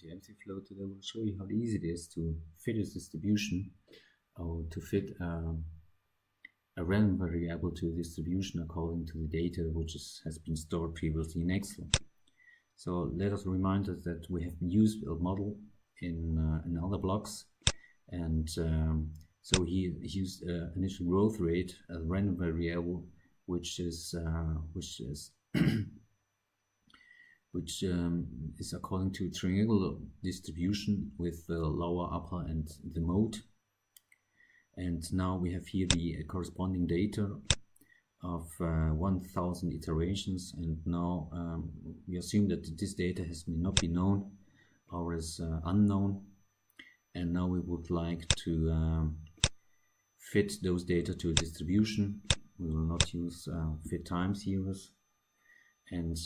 to MC-FLO. Today we'll show you how easy it is to fit a distribution or to fit a random variable to a distribution according to the data which has been stored previously in Excel. So let us remind us that we have used a model in other blocks, and so he used initial growth rate, a random variable which is according to a triangular distribution with the lower, upper and the mode. And now we have here the corresponding data of 1000 iterations, and now we assume that this data has not been known or is unknown, and now we would like to fit those data to a distribution. We will not use fit time series. And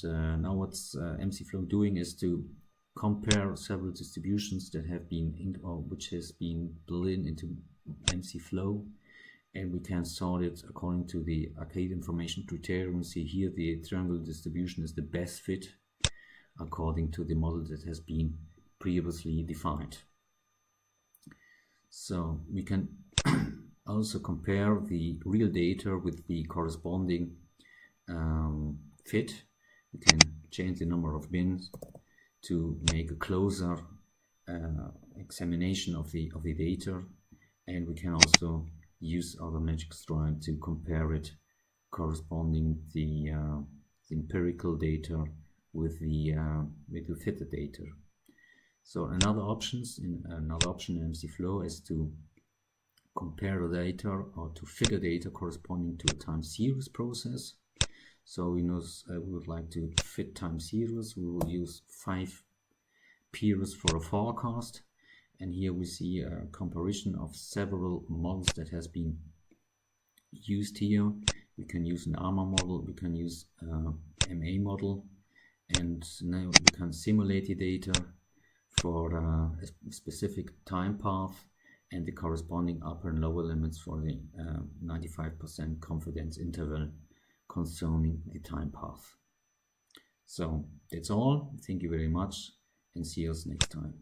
now what's MC-FLO doing is to compare several distributions that have been which has been built into MC-FLO, and we can sort it according to the arcade information criterion. See here the triangular distribution is the best fit according to the model that has been previously defined. So we can also compare the real data with the corresponding fit. We can change the number of bins to make a closer examination of the data, and we can also use our magic stripe to compare it corresponding the empirical data with the fitted data. So another option in MC-FLO is to compare the data or to fit the data corresponding to a time series process. So we would like to fit time series. We will use 5 periods for a forecast, and here we see a comparison of several models that has been used here. We can use an ARMA model, we can use MA model, and now we can simulate the data for a specific time path and the corresponding upper and lower limits for the 95% confidence interval concerning the time path. So that's all. Thank you very much, and see us next time.